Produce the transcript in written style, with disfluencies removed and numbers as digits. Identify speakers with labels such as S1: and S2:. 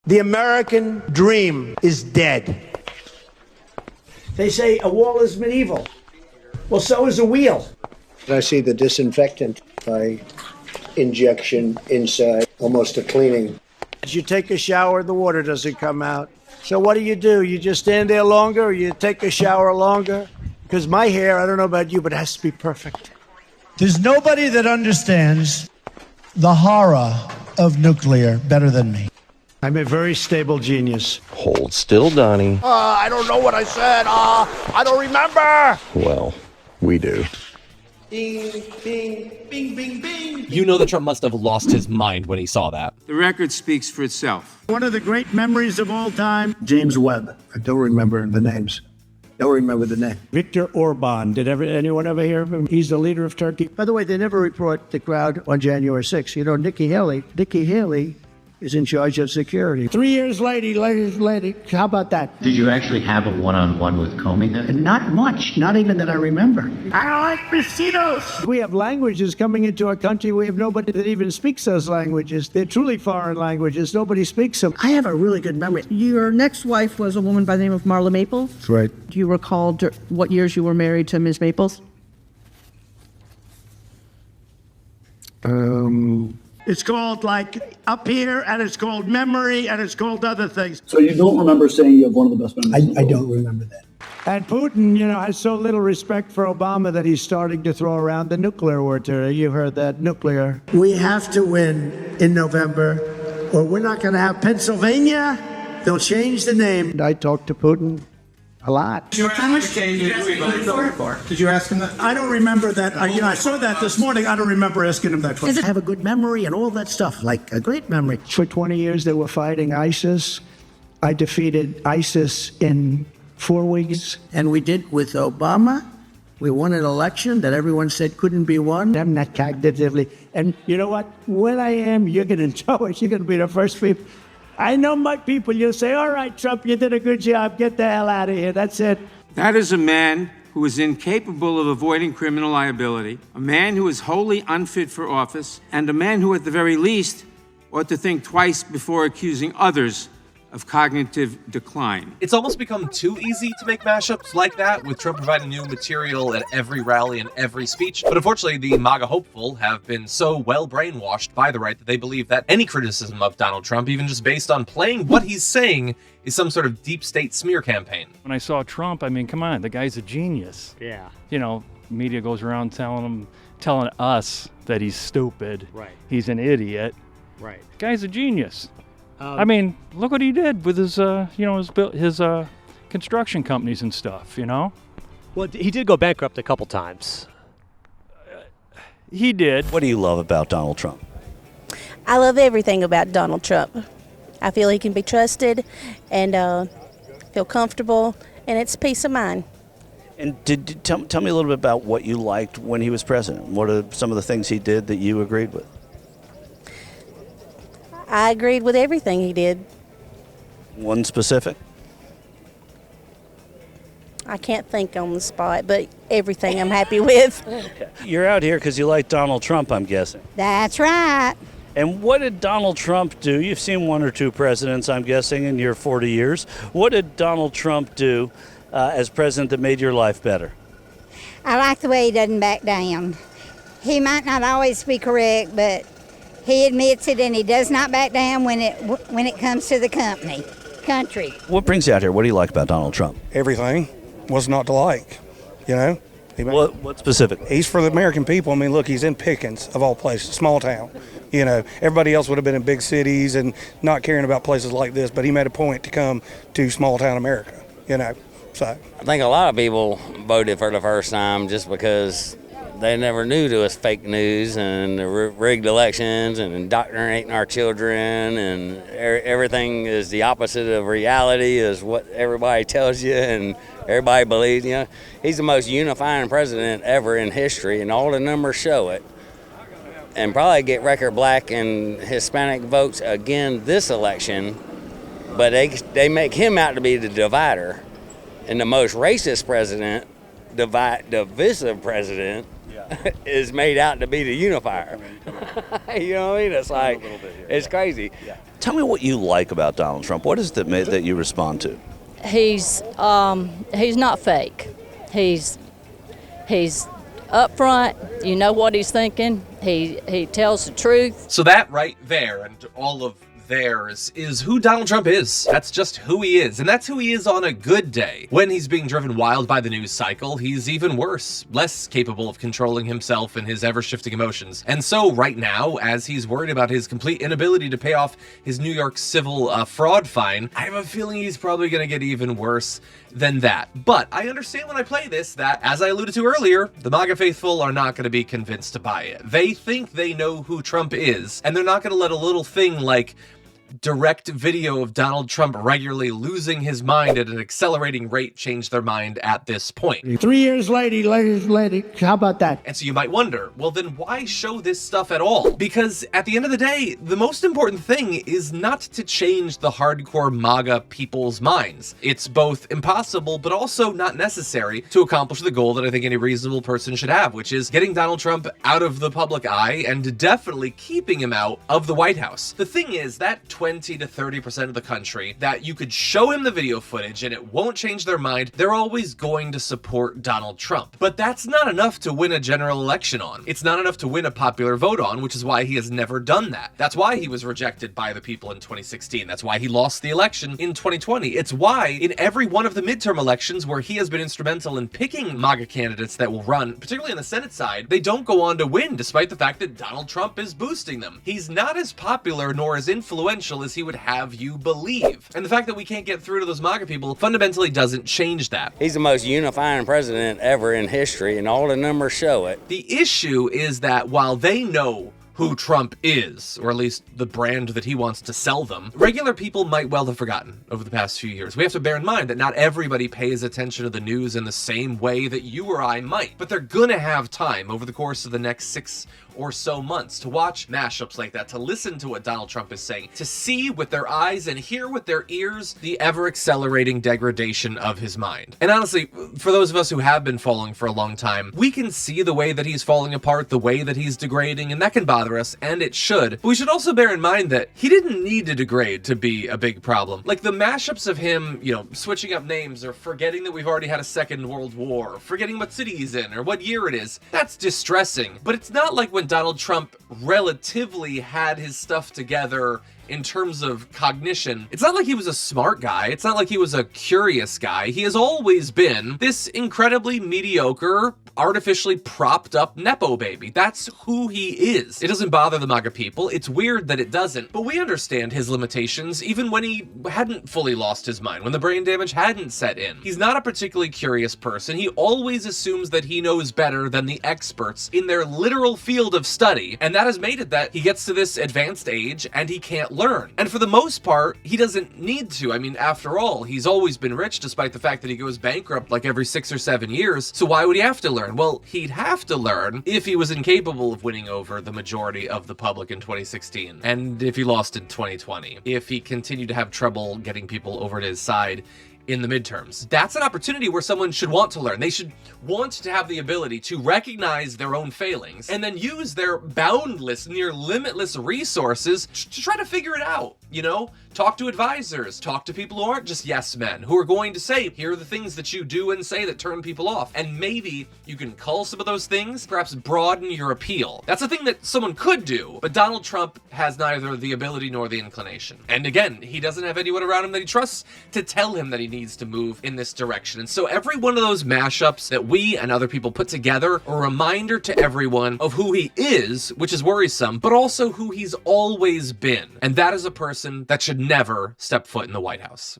S1: The American dream is dead. They say a wall is medieval. Well, so is a wheel.
S2: I see the disinfectant by injection inside, almost a cleaning.
S1: As you take a shower, the water doesn't come out. So what do? You just stand there longer, or you take a shower longer? Because my hair, I don't know about you, but it has to be perfect. There's nobody that understands the horror of nuclear better than me. I'm a very stable genius.
S3: Hold still, Donnie.
S1: I don't know what I said. I don't remember.
S3: Well, we do.
S1: Bing, bing, bing, bing, bing.
S4: You know that Trump must have lost his mind when he saw that.
S5: The record speaks for itself.
S1: One of the great memories of all time, James Webb. I don't remember the names. Don't remember the name. Viktor Orban. Did anyone ever hear of him? He's the leader of Turkey. By the way, they never report the crowd on January 6th. You know, Nikki Haley is in charge of security. 3 years later, how about that?
S6: Did you actually have a one-on-one with Comey then?
S1: Not much, not even that I remember. I like mosquitoes. We have languages coming into our country. We have nobody that even speaks those languages. They're truly foreign languages. Nobody speaks them. I have a really good memory.
S7: Your next wife was a woman by the name of Marla Maples.
S1: That's right.
S7: Do you recall what years you were married to Ms. Maples?
S1: It's called like Up Here, and it's called Memory, and it's called other things.
S8: So you don't remember saying you have one of the best memories?
S2: I don't remember that.
S1: And Putin, has so little respect for Obama that he's starting to throw around the nuclear word. You heard that, nuclear. We have to win in November, or we're not going to have Pennsylvania. They'll change the name. I talked to Putin a lot.
S9: Did you ask him that? I don't remember that. I saw that this morning. I don't remember asking him that question.
S1: I have a good memory and all that stuff, like a great memory. For 20 years, they were fighting ISIS. I defeated ISIS in 4 weeks. And we did with Obama. We won an election that everyone said couldn't be won. I'm not cognitively. And you know what? When I am, you're going to know it. You're going to be the first people. I know my people. You'll say, all right, Trump, you did a good job. Get the hell out of here. That's it.
S5: That is a man who is incapable of avoiding criminal liability, a man who is wholly unfit for office, and a man who, at the very least, ought to think twice before accusing others of cognitive decline.
S4: It's almost become too easy to make mashups like that, with Trump providing new material at every rally and every speech. But unfortunately, the MAGA hopeful have been so well brainwashed by the right that they believe that any criticism of Donald Trump, even just based on playing what he's saying, is some sort of deep state smear campaign.
S10: When I saw Trump, I mean, come on, the guy's a genius.
S11: Yeah.
S10: Media goes around telling us that he's stupid.
S11: Right.
S10: He's an idiot.
S11: Right.
S10: Guy's a genius. I mean, look what he did with his construction companies and stuff,
S11: Well, he did go bankrupt a couple times.
S10: He did.
S12: What do you love about Donald Trump?
S13: I love everything about Donald Trump. I feel he can be trusted and feel comfortable, and it's peace of mind.
S12: And tell me a little bit about what you liked when he was president. What are some of the things he did that you agreed with?
S13: I agreed with everything he did.
S12: One specific?
S13: I can't think on the spot, but everything I'm happy with.
S12: You're out here because you like Donald Trump, I'm guessing.
S13: That's right.
S12: And what did Donald Trump do? You've seen one or two presidents, I'm guessing, in your 40 years. What did Donald Trump do as president that made your life better?
S14: I like the way he doesn't back down. He might not always be correct, but he admits it, and he does not back down when it comes to the country.
S12: What brings you out here? What do you like about Donald Trump?
S9: Everything. What's not to like,
S12: What specifically?
S9: He's for the American people. I mean, look, he's in Pickens, of all places, small town. Everybody else would have been in big cities and not caring about places like this, but he made a point to come to small town America, So
S15: I think a lot of people voted for the first time just because they never knew there was fake news and the rigged elections and indoctrinating our children, and everything is the opposite of reality is what everybody tells you and everybody believes. He's the most unifying president ever in history, and all the numbers show it. And probably get record black and Hispanic votes again this election, but they make him out to be the divider and the most racist president, divisive president.
S12: Yeah.
S15: is made out to be the unifier. You know what I mean? It's like, it's crazy.
S16: Tell me what you like about Donald Trump. What is it that you respond to?
S17: He's not fake. He's upfront. You know what he's thinking. He tells the truth.
S4: So that right there and all of theirs is who Donald Trump is. That's just who he is. And that's who he is on a good day. When he's being driven wild by the news cycle, he's even worse, less capable of controlling himself and his ever-shifting emotions. And so right now, as he's worried about his complete inability to pay off his New York civil fraud fine, I have a feeling he's probably going to get even worse than that. But I understand when I play this that, as I alluded to earlier, the MAGA faithful are not going to be convinced to buy it. They think they know who Trump is, and they're not going to let a little thing like direct video of Donald Trump regularly losing his mind at an accelerating rate change their mind at this point.
S1: 3 years later, how about that?
S4: And so you might wonder, well then why show this stuff at all? Because at the end of the day, the most important thing is not to change the hardcore MAGA people's minds. It's both impossible but also not necessary to accomplish the goal that I think any reasonable person should have, which is getting Donald Trump out of the public eye and definitely keeping him out of the White House. The thing is that 20 to 30% of the country that you could show him the video footage and it won't change their mind, they're always going to support Donald Trump. But that's not enough to win a general election on. It's not enough to win a popular vote on, which is why he has never done that. That's why he was rejected by the people in 2016. That's why he lost the election in 2020. It's why in every one of the midterm elections where he has been instrumental in picking MAGA candidates that will run, particularly on the Senate side, they don't go on to win despite the fact that Donald Trump is boosting them. He's not as popular nor as influential as he would have you believe. And the fact that we can't get through to those MAGA people fundamentally doesn't change that.
S15: He's the most unifying president ever in history, and all the numbers show it.
S4: The issue is that while they know who Trump is, or at least the brand that he wants to sell them, regular people might well have forgotten over the past few years. We have to bear in mind that not everybody pays attention to the news in the same way that you or I might, but they're gonna have time over the course of the next 6 or so months to watch mashups like that, to listen to what Donald Trump is saying, to see with their eyes and hear with their ears the ever-accelerating degradation of his mind. And honestly, for those of us who have been following for a long time, we can see the way that he's falling apart, the way that he's degrading, and that can bother us, and it should. But we should also bear in mind that he didn't need to degrade to be a big problem. Like the mashups of him, switching up names or forgetting that we've already had a Second World War, or forgetting what city he's in or what year it is, that's distressing. But it's not like when Donald Trump relatively had his stuff together in terms of cognition. It's not like he was a smart guy. It's not like he was a curious guy. He has always been this incredibly mediocre, artificially propped up Nepo baby. That's who he is. It doesn't bother the MAGA people. It's weird that it doesn't, but we understand his limitations even when he hadn't fully lost his mind, when the brain damage hadn't set in. He's not a particularly curious person. He always assumes that he knows better than the experts in their literal field of study, and that has made it that he gets to this advanced age and he can't learn. And for the most part, he doesn't need to. I mean, after all, he's always been rich despite the fact that he goes bankrupt like every 6 or 7 years, so why would he have to learn? Well, he'd have to learn if he was incapable of winning over the majority of the public in 2016, and if he lost in 2020, if he continued to have trouble getting people over to his side in the midterms. That's an opportunity where someone should want to learn. They should want to have the ability to recognize their own failings and then use their boundless, near limitless resources to try to figure it out, Talk to advisors, talk to people who aren't just yes men, who are going to say, here are the things that you do and say that turn people off. And maybe you can cull some of those things, perhaps broaden your appeal. That's a thing that someone could do, but Donald Trump has neither the ability nor the inclination. And again, he doesn't have anyone around him that he trusts to tell him that he needs to move in this direction. And so every one of those mashups that we and other people put together, a reminder to everyone of who he is, which is worrisome, but also who he's always been. And that is a person that should never step foot in the White House.